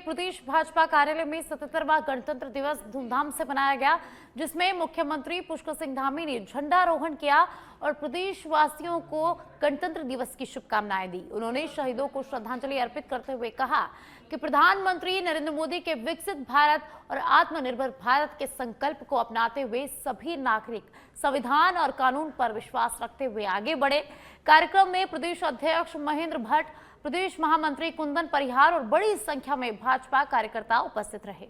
प्रदेश भाजपा कार्यालय में 77वां गणतंत्र दिवस धूमधाम से मनाया गया, जिसमें मुख्यमंत्री पुष्कर सिंह धामी ने झंडारोहण किया और प्रदेशवासियों को गणतंत्र दिवस की शुभकामनाएं दी। उन्होंने शहीदों को श्रद्धांजलि अर्पित करते हुए कहा कि प्रधानमंत्री नरेंद्र मोदी के विकसित भारत और आत्मनिर्भर भारत के संकल्प को अपनाते हुए सभी नागरिक संविधान और कानून पर विश्वास रखते हुए आगे बढ़े। कार्यक्रम में प्रदेश अध्यक्ष महेंद्र भट्ट, प्रदेश महामंत्री कुंदन परिहार और बड़ी संख्या में भाजपा कार्यकर्ता उपस्थित रहे।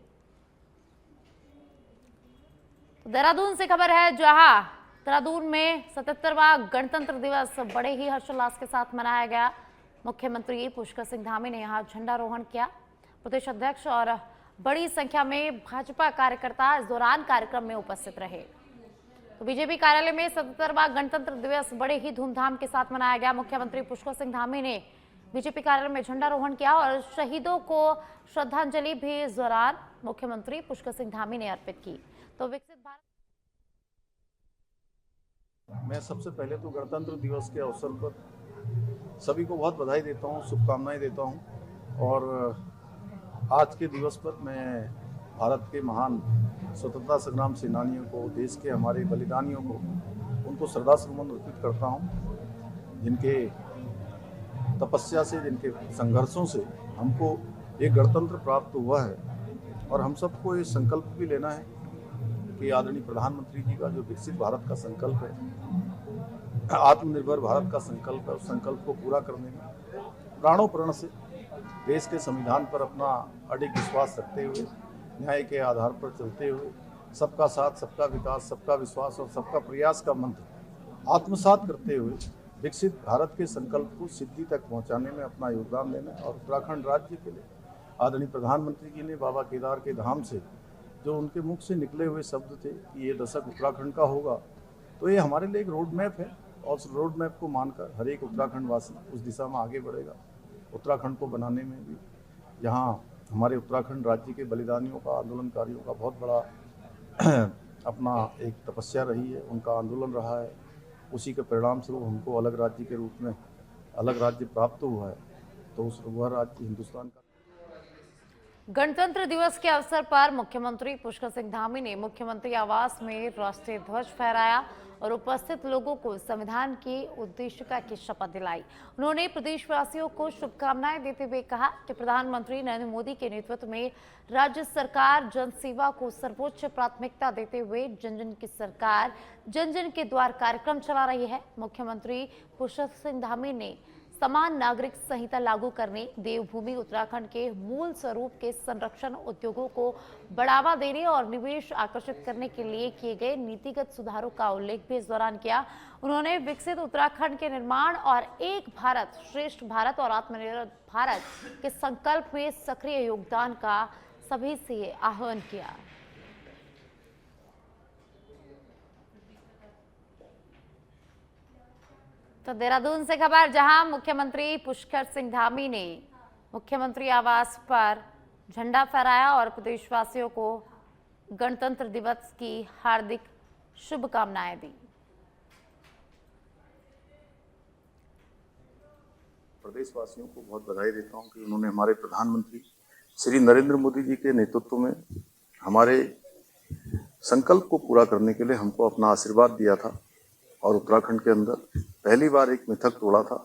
तो देहरादून से खबर है, जहां देहरादून में 77वां गणतंत्र दिवस बड़े ही हर्षोल्लास के साथ मनाया गया। मुख्यमंत्री पुष्कर सिंह धामी ने यहां झंडारोहण किया। प्रदेश अध्यक्ष और बड़ी संख्या में भाजपा कार्यकर्ता इस दौरान कार्यक्रम में उपस्थित रहे। तो बीजेपी कार्यालय में 77वां गणतंत्र दिवस बड़े ही धूमधाम के साथ मनाया गया। मुख्यमंत्री पुष्कर सिंह धामी ने बीजेपी कार्यालय में झंडारोहण किया और शहीदों को श्रद्धांजलि भी इस दौरान मुख्यमंत्री पुष्कर सिंह धामी ने अर्पित की। तो विकसित भारत, मैं सबसे पहले तो गणतंत्र दिवस के अवसर पर सभी को बहुत बधाई देता हूं, शुभकामनाएं देता हूं। और आज के दिवस पर मैं भारत के महान स्वतंत्रता संग्राम सेनानियों को, देश के हमारे बलिदानियों को, उनको श्रद्धा सुमन अर्पित करता हूं, जिनके तपस्या से, जिनके संघर्षों से हमको ये गणतंत्र प्राप्त हुआ है। और हम सबको ये संकल्प भी लेना है कि आदरणीय प्रधानमंत्री जी का जो विकसित भारत का संकल्प है, आत्मनिर्भर भारत का संकल्प है, उस संकल्प को पूरा करने में प्राणों प्रण से देश के संविधान पर अपना अडिग विश्वास रखते हुए, न्याय के आधार पर चलते हुए, सबका साथ, सबका विकास, सबका विश्वास और सबका प्रयास का मंत्र आत्मसात करते हुए विकसित भारत के संकल्प को सिद्धि तक पहुंचाने में अपना योगदान देना। और उत्तराखंड राज्य के लिए आदरणीय प्रधानमंत्री जी ने बाबा केदार के धाम से जो उनके मुख से निकले हुए शब्द थे कि ये दशक उत्तराखंड का होगा, तो ये हमारे लिए एक रोड मैप है और उस रोड मैप को मानकर हर एक उत्तराखंड वासी उस दिशा में आगे बढ़ेगा। उत्तराखंड को बनाने में भी जहाँ हमारे उत्तराखंड राज्य के बलिदानियों का, आंदोलनकारियों का बहुत बड़ा अपना एक तपस्या रही है, उनका आंदोलन रहा है, उसी के परिणाम स्वरूप हमको अलग राज्य के रूप में अलग राज्य प्राप्त हुआ है। तो उस वह राज्य हिंदुस्तान का। गणतंत्र दिवस के अवसर पर मुख्यमंत्री पुष्कर सिंह धामी ने मुख्यमंत्री आवास में राष्ट्रीय ध्वज फहराया और उपस्थित लोगों को संविधान की उद्देशिका की शपथ दिलाई। उन्होंने प्रदेशवासियों को शुभकामनाएं देते हुए कहा कि प्रधानमंत्री नरेंद्र मोदी के नेतृत्व में राज्य सरकार जन सेवा को सर्वोच्च प्राथमिकता देते हुए जन जन की सरकार, जन जन के द्वार कार्यक्रम चला रही है। मुख्यमंत्री पुष्कर सिंह धामी ने समान नागरिक संहिता लागू करने, देवभूमि उत्तराखंड के मूल स्वरूप के संरक्षण, उद्योगों को बढ़ावा देने और निवेश आकर्षित करने के लिए किए गए नीतिगत सुधारों का उल्लेख भी इस दौरान किया। उन्होंने विकसित उत्तराखंड के निर्माण और एक भारत श्रेष्ठ भारत और आत्मनिर्भर भारत के संकल्प में सक्रिय योगदान का सभी से आह्वान किया। तो देहरादून से खबर, जहां मुख्यमंत्री पुष्कर सिंह धामी ने मुख्यमंत्री आवास पर झंडा फहराया और प्रदेशवासियों को गणतंत्र दिवस की हार्दिक शुभकामनाएं दी। प्रदेशवासियों को बहुत बधाई देता हूं कि उन्होंने हमारे प्रधानमंत्री श्री नरेंद्र मोदी जी के नेतृत्व में हमारे संकल्प को पूरा करने के लिए हमको अपना आशीर्वाद दिया था और उत्तराखंड के अंदर पहली बार एक मिथक तोड़ा था,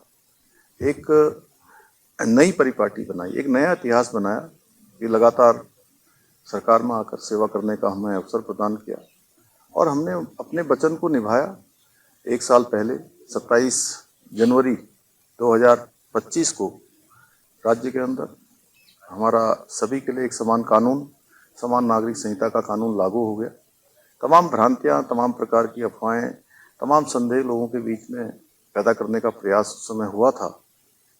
एक नई परिपाटी बनाई, एक नया इतिहास बनाया। ये लगातार सरकार में आकर सेवा करने का हमें अवसर प्रदान किया और हमने अपने वचन को निभाया। एक साल पहले 27 जनवरी 2025 को राज्य के अंदर हमारा सभी के लिए एक समान कानून, समान नागरिक संहिता का कानून लागू हो गया। तमाम भ्रांतियां, तमाम प्रकार की अफवाहें, तमाम संदेह लोगों के बीच में पैदा करने का प्रयास उस समय हुआ था,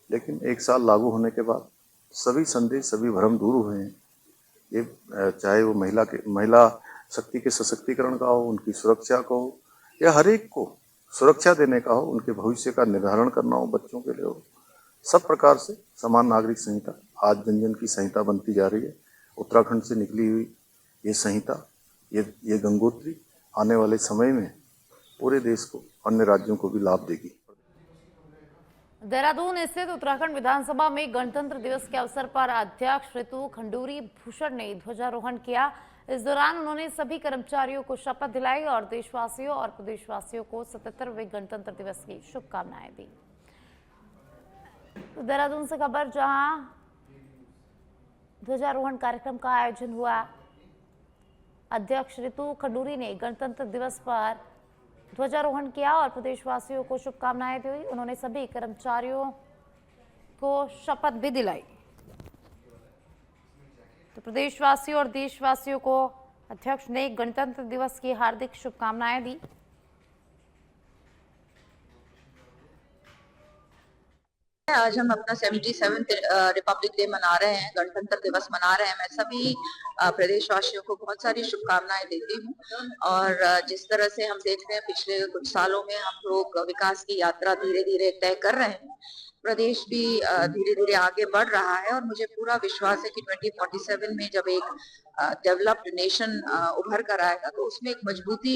लेकिन एक साल लागू होने के बाद सभी संदेह, सभी भ्रम दूर हुए हैं। ये चाहे वो महिला शक्ति के सशक्तिकरण का हो, उनकी सुरक्षा का हो, या हर एक को सुरक्षा देने का हो, उनके भविष्य का निर्धारण करना हो, बच्चों के लिए हो, सब प्रकार से समान नागरिक संहिता आज जन जन की संहिता बनती जा रही है। उत्तराखंड से निकली हुई ये संहिता, ये गंगोत्री आने वाले समय में पूरे देश को, अन्य राज्यों को भी लाभ देगी। देहरादून स्थित उत्तराखंड विधानसभा में गणतंत्र दिवस के अवसर पर अध्यक्ष ऋतु खंडूरी भूषण ने ध्वजारोहण किया। इस दौरान उन्होंने सभी कर्मचारियों को शपथ दिलाई और देशवासियों और प्रदेशवासियों को 77वें गणतंत्र दिवस की शुभकामनाएं दी। तो देहरादून से खबर, जहां ध्वजारोहण कार्यक्रम का आयोजन हुआ। अध्यक्ष ऋतु खंडूरी ने गणतंत्र दिवस पर ध्वजारोहण किया और प्रदेशवासियों को शुभकामनाएं दी। उन्होंने सभी कर्मचारियों को शपथ भी दिलाई। तो प्रदेशवासियों और देशवासियों को अध्यक्ष ने गणतंत्र दिवस की हार्दिक शुभकामनाएं दी। आज हम अपना 77th रिपब्लिक डे मना रहे हैं, गणतंत्र दिवस मना रहे हैं। मैं सभी प्रदेशवासियों को बहुत सारी शुभकामनाएं देती हूँ। और जिस तरह से हम देख रहे हैं पिछले कुछ सालों में हम लोग विकास की यात्रा धीरे धीरे तय कर रहे हैं, प्रदेश भी धीरे धीरे आगे बढ़ रहा है। और मुझे पूरा विश्वास है कि 2047 में जब एक डेवलप्ड नेशन उभर कर आएगा तो उसमें एक मजबूती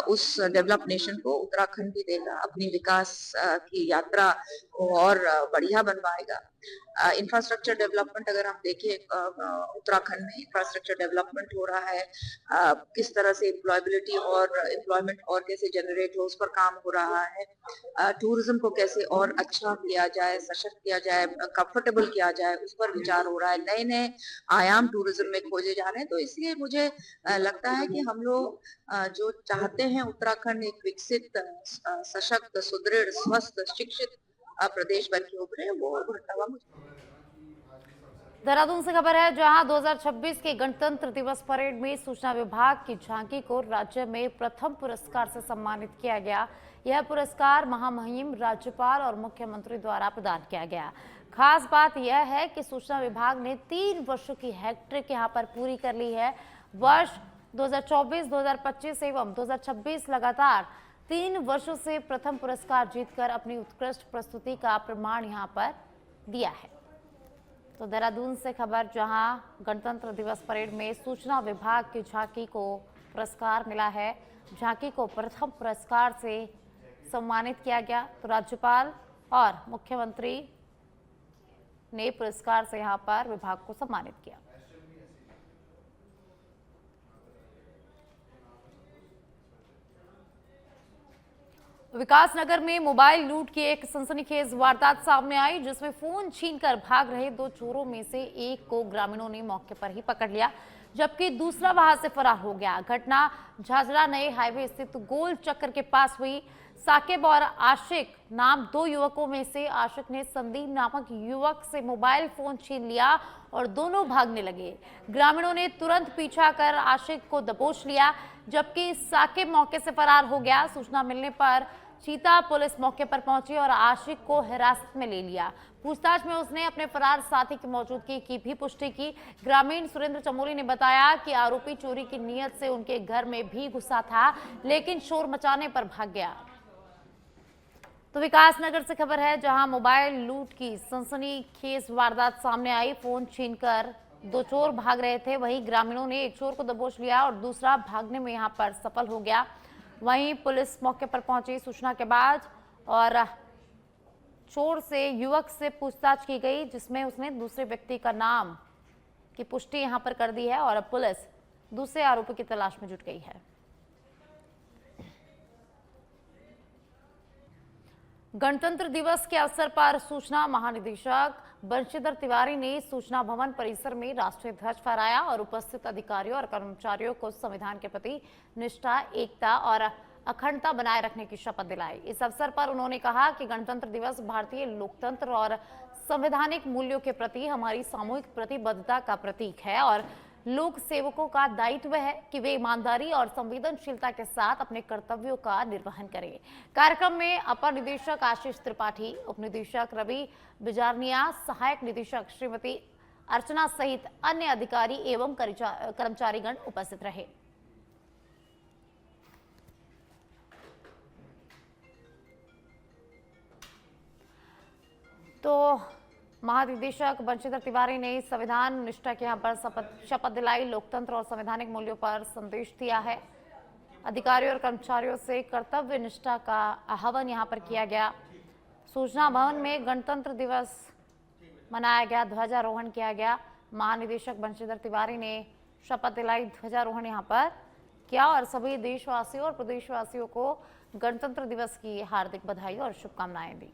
उस डेवलप्ड नेशन को उत्तराखंड भी देगा, अपनी विकास की यात्रा को और बढ़िया बनवाएगा। इंफ्रास्ट्रक्चर डेवलपमेंट अगर हम देखें, उत्तराखंड में इंफ्रास्ट्रक्चर डेवलपमेंट हो रहा है, किस तरह से एम्प्लॉयबिलिटी और एम्प्लॉयमेंट और कैसे जनरेट हो, उस पर काम हो रहा है। टूरिज्म को कैसे और अच्छा किया जाए, सशक्त किया जाए, कंफर्टेबल किया जाए, उस पर विचार हो रहा है। नए नए आयाम टूरिज्म में खोजे जा रहे हैं। तो इसलिए मुझे लगता है कि हम लोग जो चाहते हैं उत्तराखंड एक विकसित, सशक्त, सुदृढ़, स्वस्थ, शिक्षित प्रदेश बन के उभरे, वो उभरता हुआ मुझे। देहरादून से खबर है, जहां 2026 के गणतंत्र दिवस परेड में सूचना विभाग की झांकी को राज्य में प्रथम पुरस्कार से सम्मानित किया गया। यह पुरस्कार महामहिम राज्यपाल और मुख्यमंत्री द्वारा प्रदान किया गया। खास बात यह है कि सूचना विभाग ने 3 वर्षों की हैट्रिक यहां पर पूरी कर ली है। वर्ष 2024, 2025 एवं 2026 लगातार 3 वर्षों से प्रथम पुरस्कार जीतकर अपनी उत्कृष्ट प्रस्तुति का प्रमाण यहां पर दिया है। तो देहरादून से खबर, जहां गणतंत्र दिवस परेड में सूचना विभाग की झांकी को पुरस्कार मिला है। झांकी को प्रथम पुरस्कार से सम्मानित किया गया। तो राज्यपाल और मुख्यमंत्री ने पुरस्कार से यहां पर विभाग को सम्मानित किया। विकासनगर में मोबाइल लूट की एक सनसनीखेज वारदात सामने आई, जिसमें फोन छीनकर भाग रहे 2 चोरों में से एक को ग्रामीणों ने मौके पर ही पकड़ लिया, जबकि दूसरा वहां से फरार हो गया। घटना झाझरा नए हाईवे स्थित गोल चक्कर के पास हुई। साकिब और आशिक नाम 2 युवकों में से आशिक ने संदीप नामक युवक से मोबाइल फोन छीन लिया और दोनों भागने लगे। ग्रामीणों ने तुरंत पीछा कर आशिक को दबोच लिया, जबकि साकिब मौके से फरार हो गया। सूचना मिलने पर चीता पुलिस मौके पर पहुंची और आशिक को हिरासत में ले लिया। पूछताछ में उसने अपने फरार साथी की मौजूदगी की भी पुष्टि की। ग्रामीण सुरेंद्र चमोली ने बताया कि आरोपी चोरी की नीयत से उनके घर में भी घुसा था, लेकिन शोर मचाने पर भाग गया। तो विकासनगर से खबर है, जहां मोबाइल लूट की सनसनीखेज वारदात सामने आई। फोन छीनकर 2 चोर भाग रहे थे। वहीं ग्रामीणों ने एक चोर को दबोच लिया और दूसरा भागने में यहां पर सफल हो गया। वहीं पुलिस मौके पर पहुंची सूचना के बाद और चोर से युवक से पूछताछ की गई, जिसमें उसने दूसरे व्यक्ति का नाम की पुष्टि यहां पर कर दी है और अब पुलिस दूसरे आरोपी की तलाश में जुट गई है। गणतंत्र दिवस के अवसर पर सूचना महानिदेशक बंशीधर तिवारी ने सूचना भवन परिसर में राष्ट्रीय ध्वज फहराया और उपस्थित अधिकारियों और कर्मचारियों को संविधान के प्रति निष्ठा, एकता और अखंडता बनाए रखने की शपथ दिलाई। इस अवसर पर उन्होंने कहा कि गणतंत्र दिवस भारतीय लोकतंत्र और संवैधानिक मूल्यों के प्रति हमारी सामूहिक प्रतिबद्धता का प्रतीक है और लोक सेवकों का दायित्व है कि वे ईमानदारी और संवेदनशीलता के साथ अपने कर्तव्यों का निर्वहन करें। कार्यक्रम में अपर निदेशक आशीष त्रिपाठी, उप निदेशक रवि बिजारनिया, सहायक निदेशक श्रीमती अर्चना सहित अन्य अधिकारी एवं कर्मचारीगण उपस्थित रहे। तो महानिदेशक बंशीधर तिवारी ने संविधान निष्ठा के यहाँ पर शपथ दिलाई, लोकतंत्र और संवैधानिक मूल्यों पर संदेश दिया है। अधिकारियों और कर्मचारियों से कर्तव्य निष्ठा का आह्वान यहाँ पर किया गया। सूचना भवन में गणतंत्र दिवस मनाया गया, ध्वजारोहण किया गया। महानिदेशक बंशीधर तिवारी ने शपथ दिलाई, ध्वजारोहण यहाँ पर किया और सभी देशवासियों और प्रदेशवासियों को गणतंत्र दिवस की हार्दिक बधाई और शुभकामनाएं दी।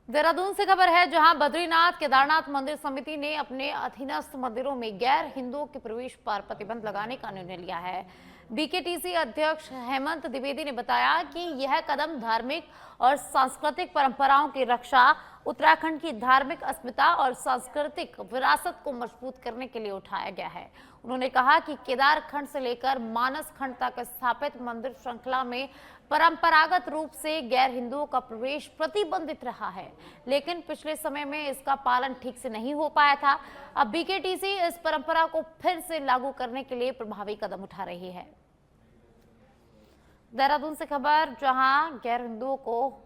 देहरादून से खबर है, जहां बद्रीनाथ केदारनाथ मंदिर समिति ने अपने अधीनस्थ मंदिरों में गैर हिंदुओं के प्रवेश पर प्रतिबंध लगाने का निर्णय लिया है। बीकेटीसी अध्यक्ष हेमंत द्विवेदी ने बताया कि यह कदम धार्मिक और सांस्कृतिक परंपराओं की रक्षा, उत्तराखंड की धार्मिक अस्मिता और सांस्कृतिक विरासत को मजबूत करने के लिए उठाया गया है। उन्होंने कहा कि केदार खंड से लेकर मानस खंड तक स्थापित मंदिर श्रृंखला में परंपरागत रूप से गैर हिंदुओं का प्रवेश प्रतिबंधित रहा है, लेकिन पिछले समय में इसका पालन ठीक से नहीं हो पाया था। अब बीकेटीसी इस परंपरा को फिर से लागू करने के लिए प्रभावी कदम उठा रही है। देहरादून से खबर, जहां गैर हिंदुओं को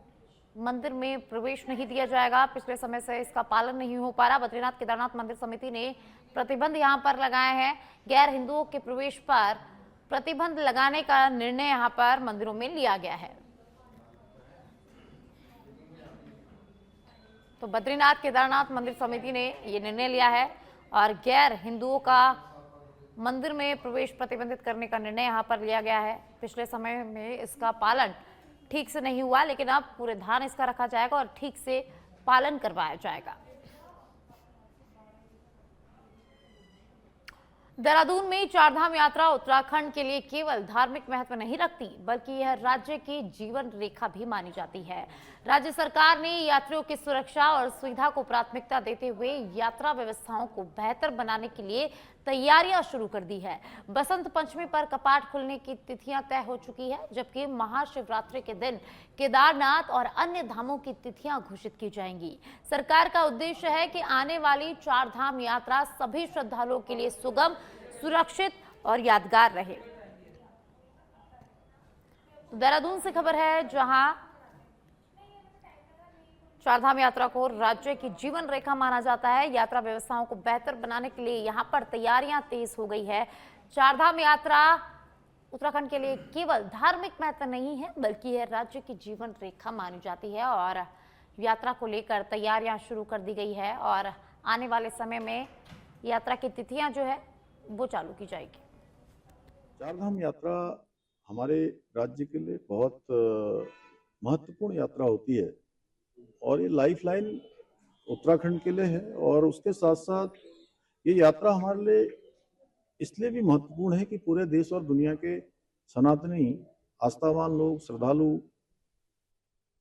मंदिर में प्रवेश नहीं दिया जाएगा, पिछले समय से इसका पालन नहीं हो पा रहा। बद्रीनाथ केदारनाथ मंदिर समिति ने प्रतिबंध यहां पर लगाया है। गैर हिंदुओं के प्रवेश पर प्रतिबंध लगाने का निर्णय यहां पर मंदिरों में लिया गया है। तो बद्रीनाथ केदारनाथ मंदिर समिति ने यह निर्णय लिया है और गैर हिंदुओं का मंदिर में प्रवेश प्रतिबंधित करने का निर्णय यहां पर लिया गया है। पिछले समय में इसका पालन ठीक से नहीं हुआ, लेकिन अब पूरे ध्यान इसका रखा जाएगा और ठीक से पालन करवाया जाएगा। देहरादून में चारधाम यात्रा उत्तराखंड के लिए केवल धार्मिक महत्व नहीं रखती, बल्कि यह राज्य की जीवन रेखा भी मानी जाती है। राज्य सरकार ने यात्रियों की सुरक्षा और सुविधा को प्राथमिकता देते हुए यात्रा व्यवस्थाओं को बेहतर बनाने के लिए तैयारियां शुरू कर दी है। बसंत पंचमी पर कपाट खुलने की तिथियां तय हो चुकी है, जबकि महाशिवरात्रि के दिन केदारनाथ और अन्य धामों की तिथियां घोषित की जाएंगी। सरकार का उद्देश्य है कि आने वाली चारधाम यात्रा सभी श्रद्धालुओं के लिए सुगम, सुरक्षित और यादगार रहे। देहरादून से खबर है, जहां चारधाम यात्रा को राज्य की जीवन रेखा माना जाता है। यात्रा व्यवस्थाओं को बेहतर बनाने के लिए यहां पर तैयारियां तेज हो गई है। चारधाम यात्रा उत्तराखंड के लिए केवल धार्मिक महत्व नहीं है, बल्कि यह राज्य की जीवन रेखा मानी जाती है और यात्रा को लेकर तैयारियां शुरू कर दी गई है और आने वाले समय में यात्रा की तिथियां जो है वो चालू की जाएगी। चारधाम यात्रा हमारे राज्य के लिए बहुत महत्वपूर्ण यात्रा होती है और ये लाइफलाइन उत्तराखंड के लिए है। और उसके साथ साथ ये यात्रा हमारे लिए इसलिए भी महत्वपूर्ण है कि पूरे देश और दुनिया के सनातनी आस्थावान लोग, श्रद्धालु,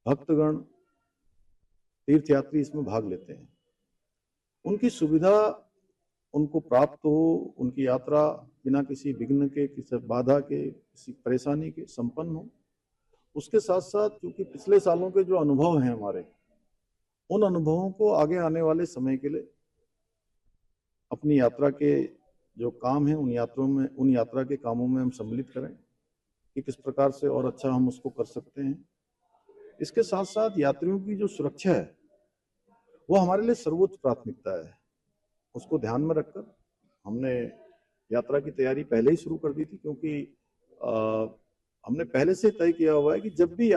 भक्तगण, तीर्थयात्री इसमें भाग लेते हैं। उनकी सुविधा उनको प्राप्त हो, उनकी यात्रा बिना किसी विघ्न के, किसी बाधा के, किसी परेशानी के संपन्न हो। उसके साथ साथ क्योंकि पिछले सालों के जो अनुभव हैं हमारे, उन अनुभवों को आगे आने वाले समय के लिए अपनी यात्रा के जो काम हैं उन यात्रा के कामों में हम सम्मिलित करें कि किस प्रकार से और अच्छा हम उसको कर सकते हैं। इसके साथ साथ यात्रियों की जो सुरक्षा है वो हमारे लिए सर्वोच्च प्राथमिकता है। उसको ध्यान में रखकर हमने यात्रा की तैयारी पहले ही शुरू कर दी थी, क्योंकि हमने पहले से तय किया हुआ है कि जब भी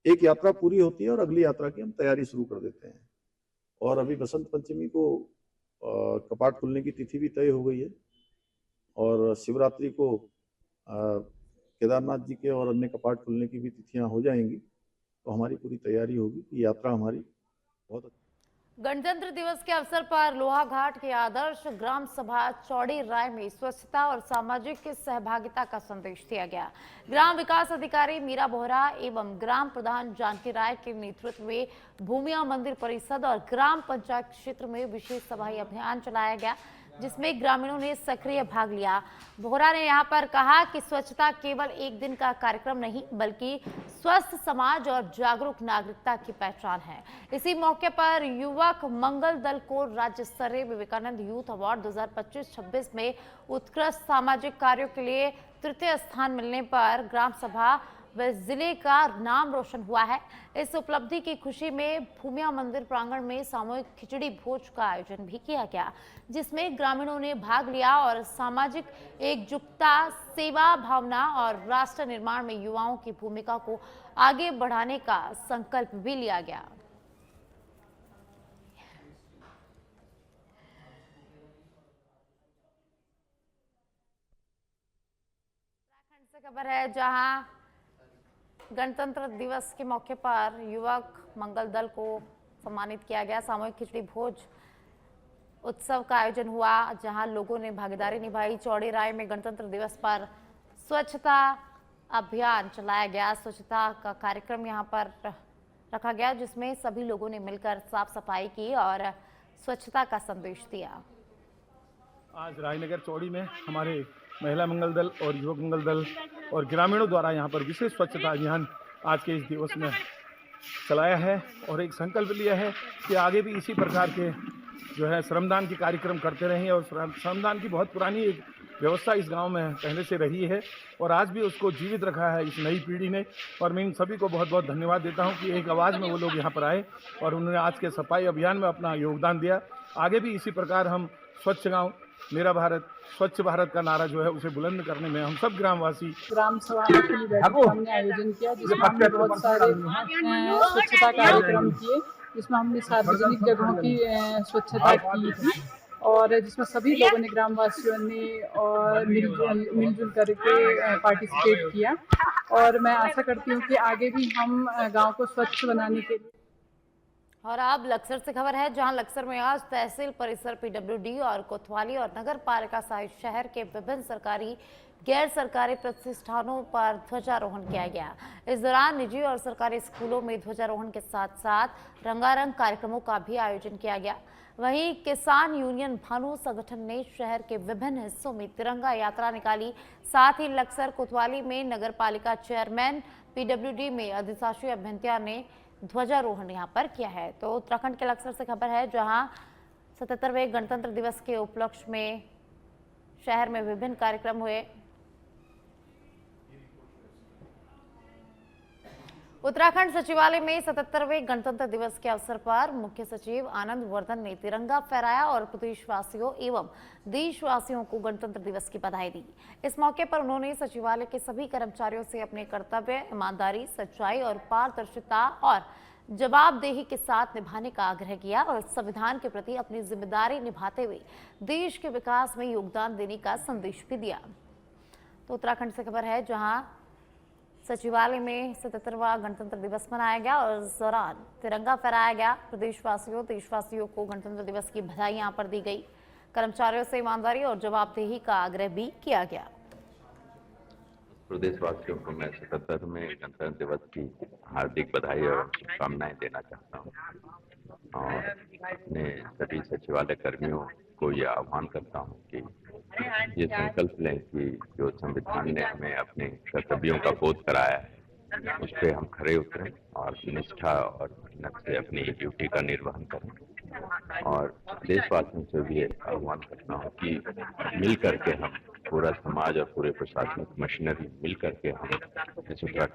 एक यात्रा पूरी होती है और अगली यात्रा की हम तैयारी शुरू कर देते हैं। और अभी बसंत पंचमी को कपाट खुलने की तिथि भी तय हो गई है और शिवरात्रि को केदारनाथ जी के और अन्य कपाट खुलने की भी तिथियां हो जाएंगी। तो हमारी पूरी तैयारी होगी कि यात्रा हमारी बहुत। गणतंत्र दिवस के अवसर पर लोहाघाट के आदर्श ग्राम सभा चौड़ी राय में स्वच्छता और सामाजिक सहभागिता का संदेश दिया गया। ग्राम विकास अधिकारी मीरा बोहरा एवं ग्राम प्रधान जानकी राय के नेतृत्व में भूमिया मंदिर परिषद और ग्राम पंचायत क्षेत्र में विशेष सफाई अभियान चलाया गया, जिसमें ग्रामीणों ने सक्रिय भाग लिया। बोहरा ने यहां पर कहा कि स्वच्छता केवल एक दिन का कार्यक्रम नहीं, बल्कि स्वस्थ समाज और जागरूक नागरिकता की पहचान है। इसी मौके पर युवक मंगल दल को राज्य स्तरीय विवेकानंद यूथ अवार्ड 2025-26 में उत्कृष्ट सामाजिक कार्यों के लिए तृतीय स्थान मिलने पर ग्राम सभा जिले का नाम रोशन हुआ है। इस उपलब्धि की खुशी में भूमिया मंदिर प्रांगण में सामूहिक खिचड़ी भोज का आयोजन भी किया गया, जिसमें ग्रामीणों ने भाग लिया और सामाजिक एकजुटता, सेवा भावना और राष्ट्र निर्माण में युवाओं की भूमिका को आगे बढ़ाने का संकल्प भी लिया गया। से खबर है जहां गणतंत्र दिवस के मौके पर युवक मंगल दल को सम्मानित किया गया। सामूहिक खिचड़ी भोज उत्सव का आयोजन हुआ, जहां लोगों ने भागीदारी निभाई। चौड़ी राय में गणतंत्र दिवस पर स्वच्छता अभियान चलाया गया। स्वच्छता का कार्यक्रम यहां पर रखा गया, जिसमें सभी लोगों ने मिलकर साफ सफाई की और स्वच्छता का संदेश दिया। आज राजनगर चौड़ी में हमारे महिला मंगल दल और युवक मंगल दल और ग्रामीणों द्वारा यहाँ पर विशेष स्वच्छता अभियान आज के इस दिवस में चलाया है और एक संकल्प लिया है कि आगे भी इसी प्रकार के जो है श्रमदान के कार्यक्रम करते रहें। और श्रमदान की बहुत पुरानी एक व्यवस्था इस गांव में पहले से रही है और आज भी उसको जीवित रखा है इस नई पीढ़ी ने। और मैं इन सभी को बहुत बहुत धन्यवाद देता हूं कि एक आवाज़ में वो लोग यहाँ पर आए और उन्होंने आज के सफाई अभियान में अपना योगदान दिया। आगे भी इसी प्रकार हम स्वच्छ गाँव, मेरा भारत, स्वच्छ भारत का नारा जो है उसे बुलंद करने में हम सब ग्रामवासी ग्राम सभा की बैठक हमने आयोजन किया, जिसमें हमने बहुत सारे स्वच्छता कार्यक्रम किए, जिसमें हमने सार्वजनिक जगहों की स्वच्छता की थी और जिसमें सभी लोगों ने, ग्रामवासियों ने और मिलजुल करके पार्टिसिपेट किया। और मैं आशा करती हूँ कि आगे भी हम गांव को स्वच्छ बनाने के लिए। और अब लक्सर से खबर है, जहां लक्सर में आज तहसील परिसर पीडब्ल्यूडी और कोतवाली और नगर पालिका सहित शहर के विभिन्न सरकारी गैर सरकारी प्रतिष्ठानों पर ध्वजारोहण किया गया। इस दौरान निजी और सरकारी स्कूलों में ध्वजारोहण के साथ साथ रंगारंग कार्यक्रमों का भी आयोजन किया गया। वहीं किसान यूनियन भानु संगठन ने शहर के विभिन्न हिस्सों में तिरंगा यात्रा निकाली। साथ ही लक्सर कोतवाली में नगर पालिका चेयरमैन, पीडब्ल्यूडी में अधिशासी अभियंता ने ध्वजारोहण यहाँ पर किया है। तो उत्तराखंड के लक्सर से खबर है, जहां 77वें गणतंत्र दिवस के उपलक्ष्य में शहर में विभिन्न कार्यक्रम हुए। उत्तराखंड सचिवालय में 77वें गणतंत्र दिवस के अवसर पर मुख्य सचिव आनंद वर्धन ने तिरंगा फहराया और प्रदेशवासियों एवं देशवासियों को गणतंत्र दिवस की बधाई दी। इस मौके पर उन्होंने सचिवालय के सभी कर्मचारियों से अपने कर्तव्य ईमानदारी, सच्चाई और पारदर्शिता और जवाबदेही के साथ निभाने का आग्रह किया और संविधान के प्रति अपनी जिम्मेदारी निभाते हुए देश के विकास में योगदान देने का संदेश भी दिया। तो उत्तराखंड से खबर है, जहां सचिवालय में 77वां गणतंत्र दिवस मनाया गया और इस दौरान तिरंगा फहराया गया। प्रदेशवासियों, देशवासियों को गणतंत्र दिवस की बधाई यहां पर दी गई। कर्मचारियों से ईमानदारी और जवाबदेही का आग्रह भी किया गया। प्रदेशवासियों को मैं 77वें गणतंत्र दिवस की हार्दिक बधाई और शुभकामनाएं देना चाहता हूं और अपने सभी सचिवालय कर्मियों को यह आह्वान करता हूं कि ये संकल्प लें कि जो संविधान ने हमें अपने कर्तव्यों का बोध कराया है उस पर हम खरे उतरें और निष्ठा और मेहनत से अपनी ड्यूटी का निर्वहन करें। और देशवासियों से भी आह्वान करता हूँ कि मिल करके हम, पूरा समाज और पूरे प्रशासनिक मशीनरी मिल करके हम इस उत्तराखंड